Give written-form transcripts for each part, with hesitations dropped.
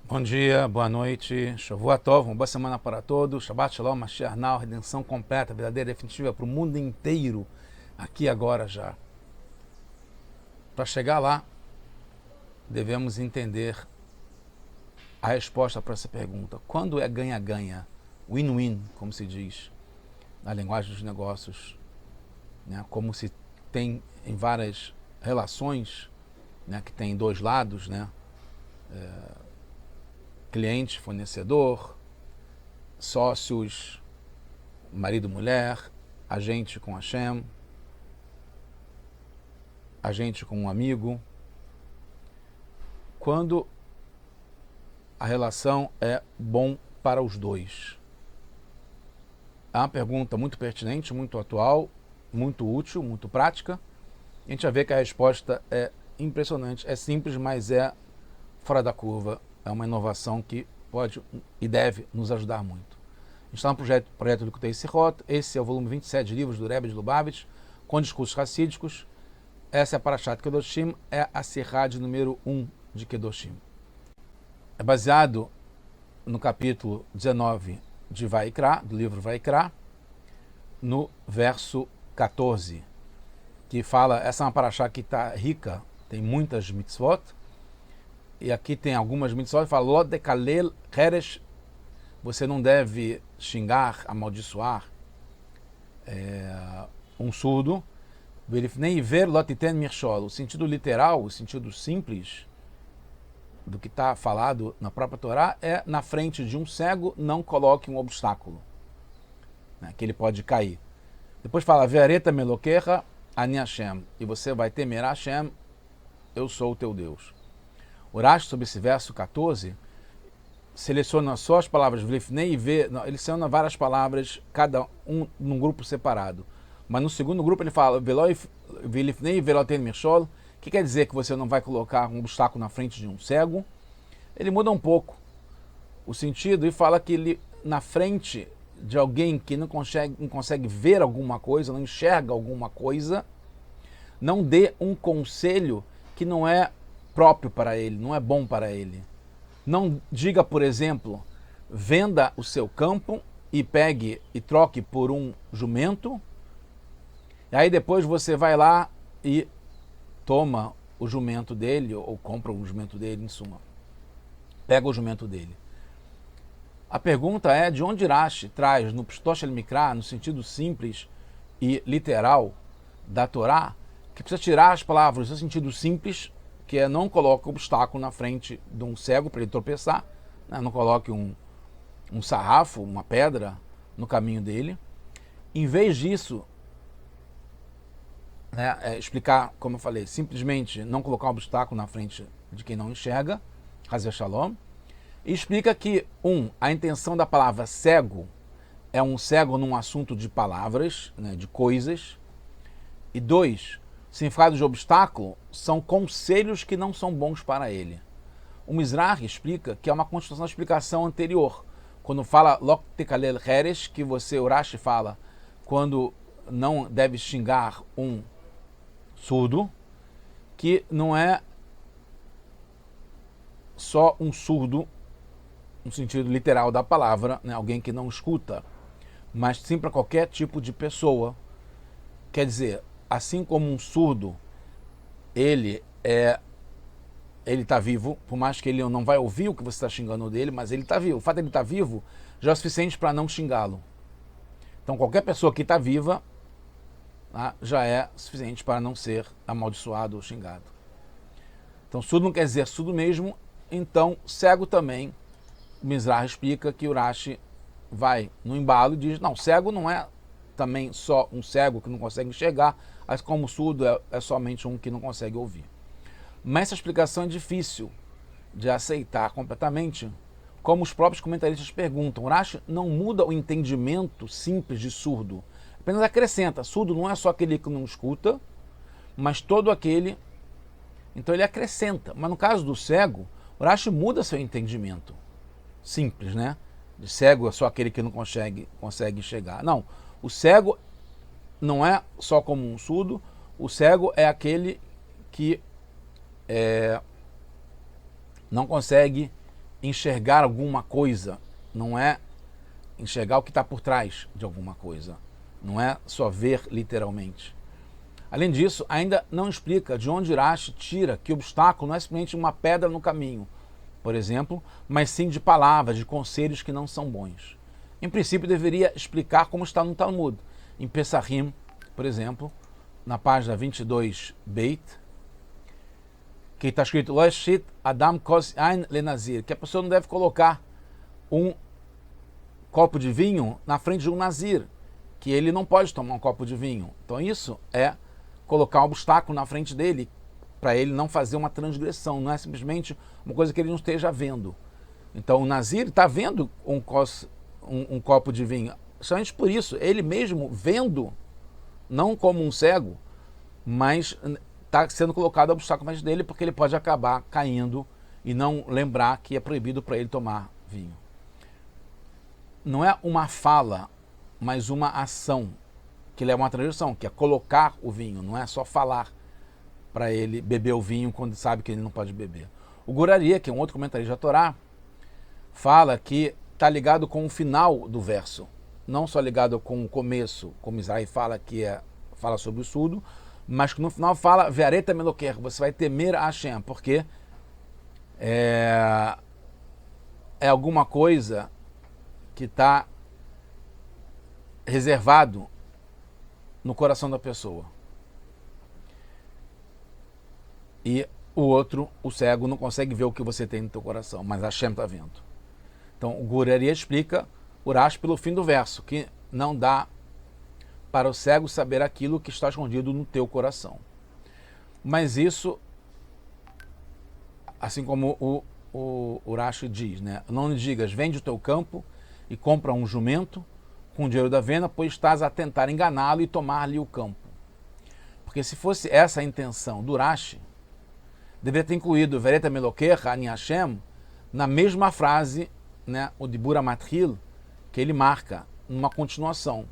Bom dia, boa noite, Shavua Tov, uma boa semana para todos, Shabbat Shalom, Mashiach Now, redenção completa, verdadeira, definitiva para o mundo inteiro, aqui agora já. Para chegar lá, devemos entender a resposta para essa pergunta. Quando é ganha-ganha, win-win, como se diz na linguagem dos negócios, né? Como se tem em várias relações, né? Que tem dois lados, né? Cliente, fornecedor, sócios, marido, mulher, agente com Hashem, agente com um amigo. Quando a relação é bom para os dois. É uma pergunta muito pertinente, muito atual, muito útil, muito prática. A gente vai ver que a resposta é impressionante, é simples, mas é fora da curva. É uma inovação que pode e deve nos ajudar muito. A gente está no projeto do Kutei Sirot. Esse é o volume 27 de livros do Rebbe de Lubavitch, com discursos racídicos. Essa é a Parashat Kedoshim, é a Sirá de número 1 de Kedoshim. É baseado no capítulo 19 de Vaikra, do livro Vaikra, no verso 14, que fala, essa é uma Parashá que está rica, tem muitas mitzvot, e aqui tem algumas mitzvot, fala, Lo dekalel heresh, você não deve xingar, amaldiçoar um surdo, nem ver lotiten mirshol, o sentido literal, o sentido simples do que está falado na própria Torá é, na frente de um cego, não coloque um obstáculo, né, que ele pode cair. Depois fala, Ve'areta melokecha ani Hashem, e você vai temer a Hashem, eu sou o teu Deus. O Rashi, sobre esse verso 14, seleciona só as palavras Vlifnei e Ve, não, ele seleciona várias palavras, cada um num grupo separado. Mas no segundo grupo ele fala, Vlifnei e Veloten Mirshol, que quer dizer que você não vai colocar um obstáculo na frente de um cego. Ele muda um pouco o sentido e fala que ele, na frente de alguém que não consegue ver alguma coisa, não enxerga alguma coisa, não dê um conselho que não é próprio para ele, não é bom para ele. Não diga, por exemplo, venda o seu campo e pegue e troque por um jumento, e aí depois você vai lá e toma o jumento dele, ou compra o jumento dele, em suma. Pega o jumento dele. A pergunta é de onde Rashi traz no Pshitosh el-Mikra, no sentido simples e literal da Torá, que precisa tirar as palavras no sentido simples, que é não coloque obstáculo na frente de um cego para ele tropeçar, né? Não coloque um sarrafo, uma pedra no caminho dele. Em vez disso, né, explicar, como eu falei, simplesmente não colocar um obstáculo na frente de quem não enxerga, Hazé Shalom, e explica que, a intenção da palavra cego é um cego num assunto de palavras, né, de coisas, e 2, significado de obstáculo são conselhos que não são bons para ele. O Mizrahi explica que é uma continuação da explicação anterior, quando fala Lok tekalel heresh, que você, o Rashi fala, quando não deve xingar um surdo, que não é só um surdo no sentido literal da palavra, né, alguém que não escuta, mas sim para qualquer tipo de pessoa. Quer dizer, assim como um surdo, ele está vivo, por mais que ele não vai ouvir o que você está xingando dele, mas ele está vivo. O fato de ele estar vivo já é o suficiente para não xingá-lo. Então qualquer pessoa que está viva, tá, já é suficiente para não ser amaldiçoado ou xingado. Então surdo não quer dizer surdo mesmo, então cego também. O Mizrahi explica que o Rashi vai no embalo e diz, não, cego não é também só um cego que não consegue enxergar, mas como surdo é somente um que não consegue ouvir. Mas essa explicação é difícil de aceitar completamente, como os próprios comentaristas perguntam. O Rashi não muda o entendimento simples de surdo, apenas acrescenta. Surdo não é só aquele que não escuta, mas todo aquele... Então ele acrescenta. Mas no caso do cego, o Rashi muda seu entendimento. Simples, né? De cego é só aquele que não consegue enxergar. Não, o cego não é só como um surdo, o cego é aquele que não consegue enxergar alguma coisa, não é enxergar o que está por trás de alguma coisa, não é só ver literalmente. Além disso, ainda não explica de onde Urashi tira que o obstáculo não é simplesmente uma pedra no caminho, por exemplo, mas sim de palavras, de conselhos que não são bons. Em princípio, deveria explicar como está no Talmud. Em Pesachim, por exemplo, na página 22, Beit, que está escrito Loeshit Adam Kos Ein Lenazir, que a pessoa não deve colocar um copo de vinho na frente de um nazir, que ele não pode tomar um copo de vinho. Então isso é colocar um obstáculo na frente dele para ele não fazer uma transgressão, não é simplesmente uma coisa que ele não esteja vendo. Então o nazir está vendo um copo de vinho, somente por isso, ele mesmo vendo, não como um cego, mas está sendo colocado obstáculo na frente dele porque ele pode acabar caindo e não lembrar que é proibido para ele tomar vinho. Não é uma fala, mas uma ação, que leva a uma transgressão, que é colocar o vinho, não é só falar para ele beber o vinho quando sabe que ele não pode beber. O Guraria, que é um outro comentarista da Torá, fala que está ligado com o final do verso, não só ligado com o começo, como Israel fala que fala sobre o surdo, mas que no final fala Ve'areta meloker, você vai temer a Hashem, porque é alguma coisa que está reservado no coração da pessoa. E o outro, o cego, não consegue ver o que você tem no teu coração, mas Hashem está vendo. Então o Guraria explica Urashi pelo fim do verso, que não dá para o cego saber aquilo que está escondido no teu coração. Mas isso, assim como o Urashi diz, né? Não lhe digas, vende o teu campo e compra um jumento com o dinheiro da venda, pois estás a tentar enganá-lo e tomar-lhe o campo. Porque se fosse essa a intenção do Urashi, deveria ter incluído Vereta Meloker, Ani Hashem, na mesma frase, né, o Dibur Matril, que ele marca numa continuação.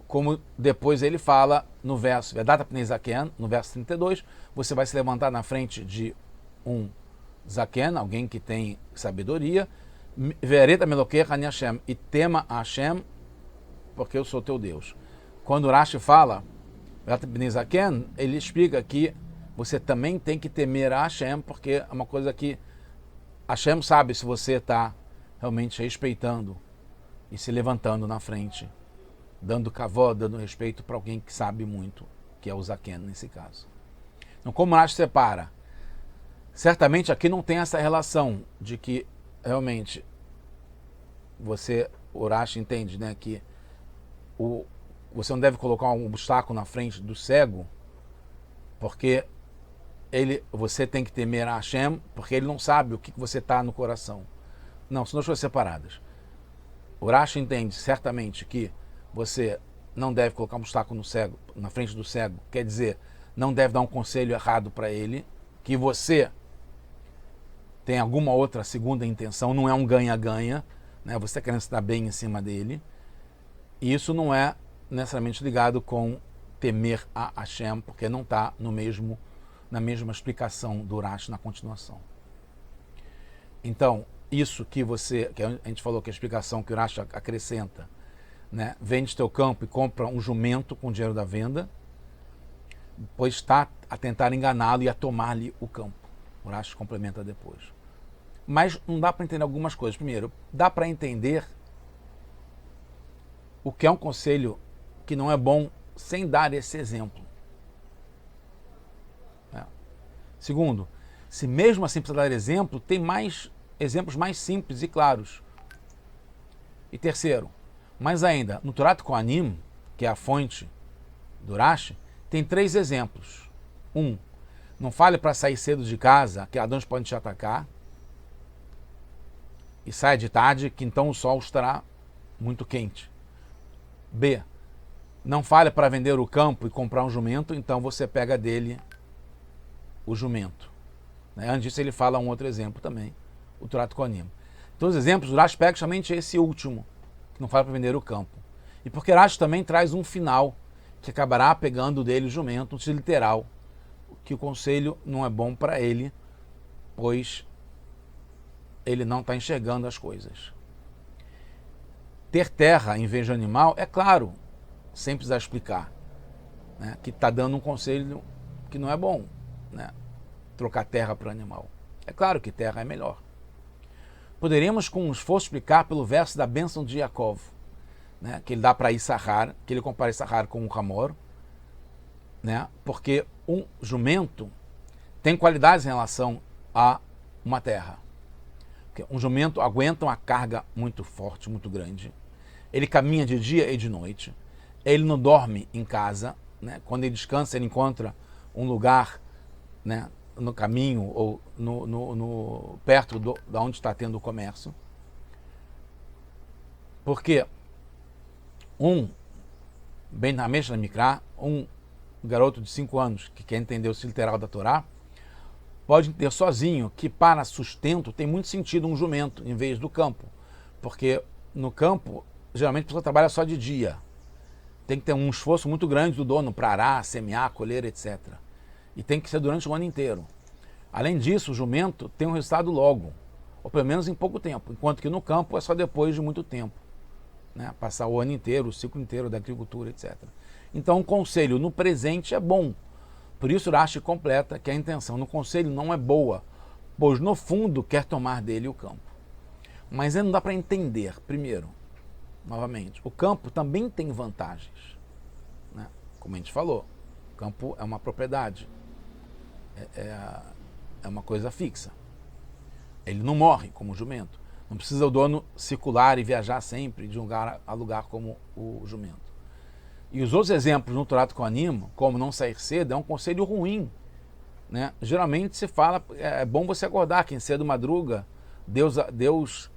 Como depois ele fala no verso Vedata Pnei Zaken, no verso 32, você vai se levantar na frente de um Zaken, alguém que tem sabedoria, Vereta Meloker Ani Hashem, e tema a Hashem, porque eu sou teu Deus. Quando Urashi fala Vedata Pnei Zaken, ele explica que você também tem que temer a Hashem, porque é uma coisa que Hashem sabe se você está realmente respeitando e se levantando na frente, dando kavod, dando respeito para alguém que sabe muito, que é o Zaken nesse caso. Então, como Urashi separa? Certamente aqui não tem essa relação de que realmente Urashi entende, né, que você não deve colocar um obstáculo na frente do cego, porque você tem que temer a Hashem, porque ele não sabe o que você está no coração. Não, são duas coisas separadas. Urashi entende certamente que você não deve colocar um obstáculo na frente do cego, quer dizer, não deve dar um conselho errado para ele, que você tem alguma outra segunda intenção, não é um ganha-ganha, né? Você está querendo se dar bem em cima dele, e isso não é necessariamente ligado com temer a Hashem, porque não está na mesma explicação do Urashi na continuação. Então, isso que a gente falou que é a explicação que o Urashi acrescenta, né? Vende teu campo e compra um jumento com o dinheiro da venda, pois está a tentar enganá-lo e a tomar-lhe o campo. O Urashi complementa depois. Mas não dá para entender algumas coisas. Primeiro, dá para entender o que é um conselho que não é bom sem dar esse exemplo. Segundo, se mesmo assim precisa dar exemplo, tem mais exemplos mais simples e claros. E terceiro, mais ainda, no Torat Kohanim, que é a fonte do Urashi, tem 3 exemplos. 1. Não fale para sair cedo de casa, que ladrões podem te atacar. E saia de tarde, que então o sol estará muito quente. B. Não fale para vender o campo e comprar um jumento, então você pega dele o jumento. Antes disso ele fala um outro exemplo também, o Torat Kohanim. Então os exemplos, o Urashi pega justamente esse último, que não fala para vender o campo. E porque o Urashi também traz um final, que acabará pegando dele o jumento, no sentido literal, que o conselho não é bom para ele, pois ele não está enxergando as coisas. Ter terra em vez de animal, é claro, sem precisar explicar, né, que está dando um conselho que não é bom, né, trocar terra para animal. É claro que terra é melhor. Poderíamos, com um esforço, explicar pelo verso da bênção de Yaakov, né, que ele dá para Issachar, que ele compara Issachar com um Hamor, né, porque um jumento tem qualidades em relação a uma terra. Porque um jumento aguenta uma carga muito forte, muito grande. Ele caminha de dia e de noite. Ele não dorme em casa, né? Quando ele descansa, ele encontra um lugar, né, no caminho ou perto da onde está tendo o comércio. Porque Ben Hamesh Mikra, um garoto de 5 anos que quer entender o sentido literal da Torá, pode entender sozinho que para sustento tem muito sentido um jumento em vez do campo. Porque no campo, geralmente a pessoa trabalha só de dia. Tem que ter um esforço muito grande do dono para arar, semear, colher, etc. E tem que ser durante o ano inteiro. Além disso, o jumento tem um resultado logo, ou pelo menos em pouco tempo, enquanto que no campo é só depois de muito tempo, né? Passar o ano inteiro, o ciclo inteiro da agricultura, etc. Então, um conselho no presente é bom. Por isso, Rashi completa que a intenção no conselho não é boa, pois no fundo quer tomar dele o campo. Mas não dá para entender, primeiro, novamente, o campo também tem vantagens, né? Como a gente falou, o campo é uma propriedade, é uma coisa fixa. Ele não morre como o jumento. Não precisa o dono circular e viajar sempre de lugar a lugar como o jumento. E os outros exemplos no Torá Kohanim, como não sair cedo, é um conselho ruim, né? Geralmente se fala, é bom você acordar, quem cedo madruga, Deus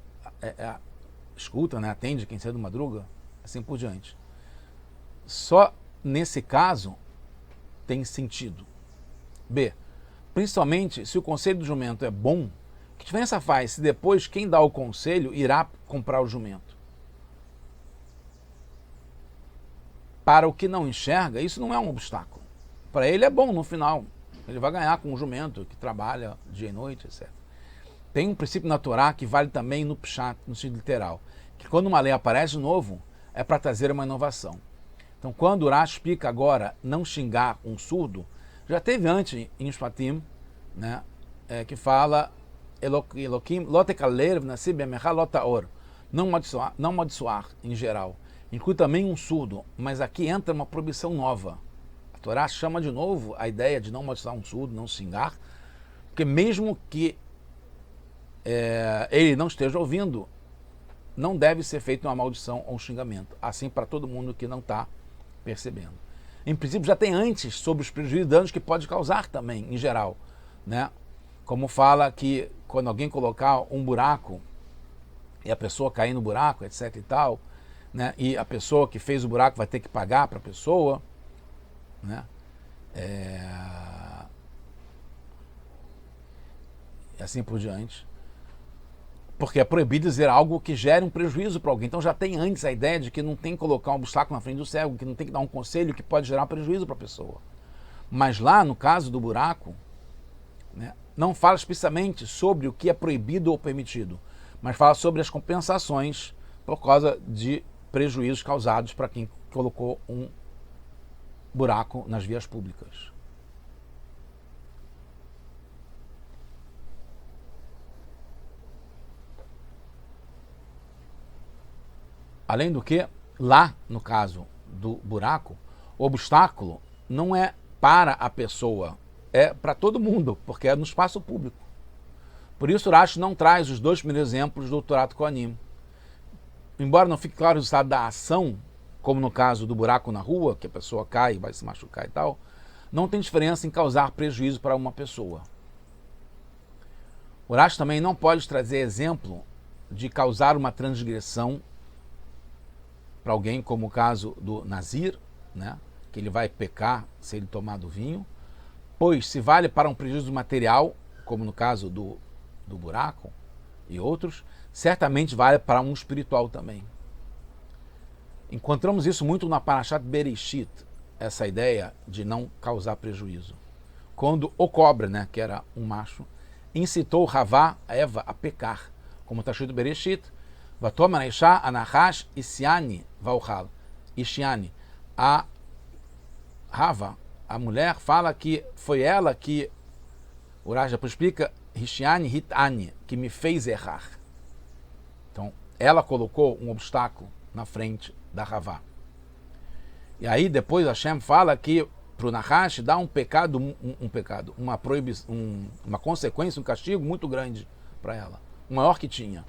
escuta, né? Atende quem cedo madruga, assim por diante. Só nesse caso tem sentido. B, principalmente se o conselho do jumento é bom, que diferença faz se depois quem dá o conselho irá comprar o jumento? Para o que não enxerga, isso não é um obstáculo. Para ele é bom no final. Ele vai ganhar com um jumento que trabalha dia e noite, etc. Tem um princípio na Torá que vale também no Pshat, no sentido literal, que quando uma lei aparece de novo, é para trazer uma inovação. Então, quando o Rashi explica agora não xingar um surdo, já teve antes em Shpatim, né, que fala Elokim lotekalev nasib emecha lotaor, não amaldiçoar em geral. Inclui também um surdo, mas aqui entra uma proibição nova. A Torá chama de novo a ideia de não amaldiçoar um surdo, não xingar, porque mesmo que ele não esteja ouvindo, não deve ser feita uma maldição ou um xingamento, assim para todo mundo que não está percebendo. Em princípio já tem antes sobre os prejuízos e danos que pode causar também, em geral, né? Como fala que quando alguém colocar um buraco e a pessoa cair no buraco, etc e tal, né? E a pessoa que fez o buraco vai ter que pagar para a pessoa, né? E assim por diante. Porque é proibido dizer algo que gere um prejuízo para alguém. Então já tem antes a ideia de que não tem que colocar um obstáculo na frente do cego, que não tem que dar um conselho que pode gerar prejuízo para a pessoa. Mas lá, no caso do buraco, né, não fala especificamente sobre o que é proibido ou permitido, mas fala sobre as compensações por causa de prejuízos causados para quem colocou um buraco nas vias públicas. Além do que, lá, no caso do buraco, o obstáculo não é para a pessoa, é para todo mundo, porque é no espaço público. Por isso, Rashi não traz os dois primeiros exemplos do Torá Kohanim. Embora não fique claro o resultado da ação, como no caso do buraco na rua, que a pessoa cai, vai se machucar e tal, não tem diferença em causar prejuízo para uma pessoa. O Rashi também não pode trazer exemplo de causar uma transgressão para alguém, como o caso do Nazir, né, que ele vai pecar se ele tomar do vinho, pois se vale para um prejuízo material, como no caso do buraco e outros, certamente vale para um espiritual também. Encontramos isso muito na Parashat Bereshit, essa ideia de não causar prejuízo. Quando o cobra, né, que era um macho, incitou Havá, Eva, a pecar, como está escrito Bereshit, Vatomer Isha Anahash Ishiani Valchal. Ishiani. A Rava, a mulher, fala que foi ela que, o Rashi depois explica, Ishiani Hitani, que me fez errar. Então, ela colocou um obstáculo na frente da Ravá. E aí depois Hashem fala que para o Nahash dá um pecado, uma proibição, uma consequência, um castigo muito grande para ela, o maior que tinha.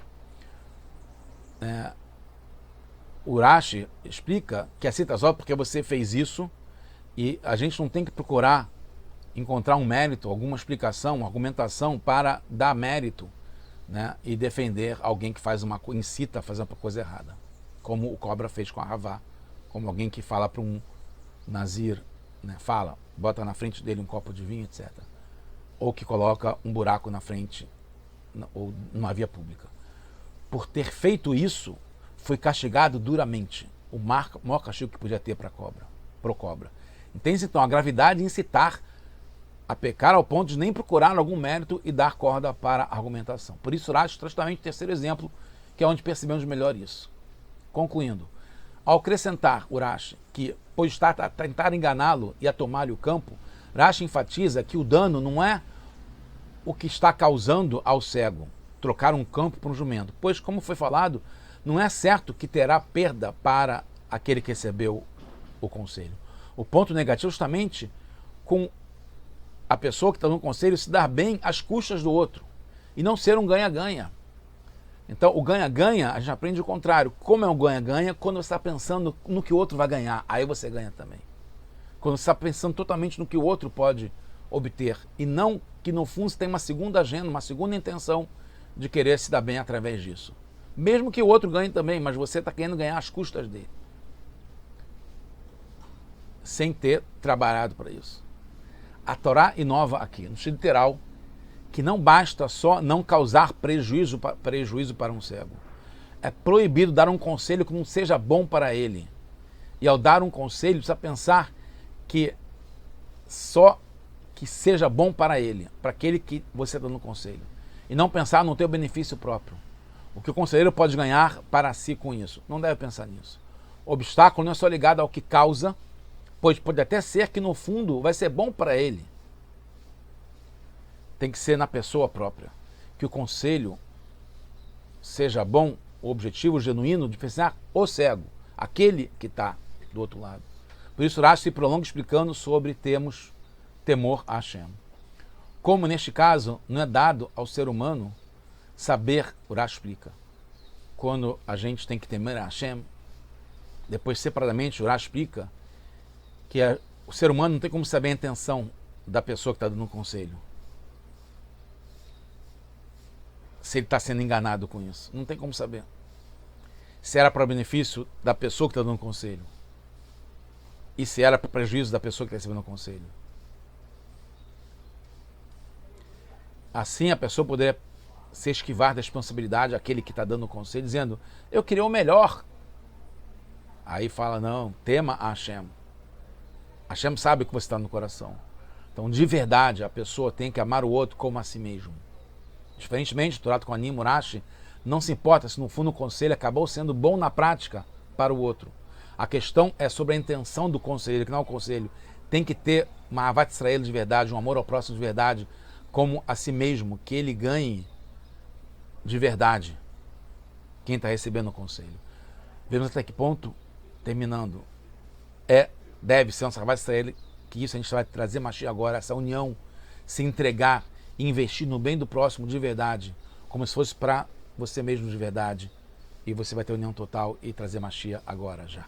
O Rashi explica que a cita só porque você fez isso, e a gente não tem que procurar encontrar um mérito, alguma explicação, uma argumentação para dar mérito, né, e defender alguém que incita a fazer uma coisa errada, como o Cobra fez com a Ravá, como alguém que fala para um Nazir, né, bota na frente dele um copo de vinho, etc. Ou que coloca um buraco na frente, ou numa via pública. Por ter feito isso, foi castigado duramente. O maior castigo que podia ter para o cobra. Entende então a gravidade de incitar a pecar ao ponto de nem procurar algum mérito e dar corda para a argumentação. Por isso, Rashi traz também o terceiro exemplo, que é onde percebemos melhor isso. Concluindo, ao acrescentar o Rashi que, pois está a tentar enganá-lo e a tomar-lhe o campo, Rashi enfatiza que o dano não é o que está causando ao cego, trocar um campo por um jumento, pois, como foi falado, não é certo que terá perda para aquele que recebeu o conselho. O ponto negativo é justamente com a pessoa que está no conselho se dar bem às custas do outro e não ser um ganha-ganha. Então, o ganha-ganha, a gente aprende o contrário. Como é um ganha-ganha? Quando você está pensando no que o outro vai ganhar, aí você ganha também. Quando você está pensando totalmente no que o outro pode obter e não que no fundo você tem uma segunda agenda, uma segunda intenção de querer se dar bem através disso. Mesmo que o outro ganhe também, mas você está querendo ganhar às custas dele, sem ter trabalhado para isso. A Torá inova aqui, no sentido literal, que não basta só não causar prejuízo para um cego. É proibido dar um conselho que não seja bom para ele. E ao dar um conselho, precisa pensar que só que seja bom para ele, para aquele que você está dando conselho. E não pensar no teu benefício próprio. O que o conselheiro pode ganhar para si com isso. Não deve pensar nisso. O obstáculo não é só ligado ao que causa, pois pode até ser que no fundo vai ser bom para ele. Tem que ser na pessoa própria. Que o conselho seja bom, o objetivo genuíno de pensar o cego, aquele que está do outro lado. Por isso, Rashi se prolonga explicando sobre termos temor a Hashem. Como neste caso não é dado ao ser humano saber, o Rashi explica, quando a gente tem que temer a Hashem, depois separadamente o Rashi explica que o ser humano não tem como saber a intenção da pessoa que está dando um conselho. Se ele está sendo enganado com isso. Não tem como saber. Se era para benefício da pessoa que está dando um conselho. E se era para prejuízo da pessoa que está recebendo o conselho. Assim a pessoa poderia se esquivar da responsabilidade àquele que está dando o conselho, dizendo, eu queria o melhor. Aí fala, não, tema a Hashem. Hashem sabe o que você está no coração. Então, de verdade, a pessoa tem que amar o outro como a si mesmo. Diferentemente do trato com Ani Murashi, não se importa se no fundo o conselho acabou sendo bom na prática para o outro. A questão é sobre a intenção do conselheiro, que não é o conselho. Tem que ter uma Ahavat Israel de verdade, um amor ao próximo de verdade, como a si mesmo, que ele ganhe de verdade quem está recebendo o conselho. Vemos até que ponto, terminando, deve ser um Ahavat Israel, que isso a gente vai trazer Mashiach agora, essa união, se entregar e investir no bem do próximo de verdade, como se fosse para você mesmo de verdade, e você vai ter união total e trazer Mashiach agora já.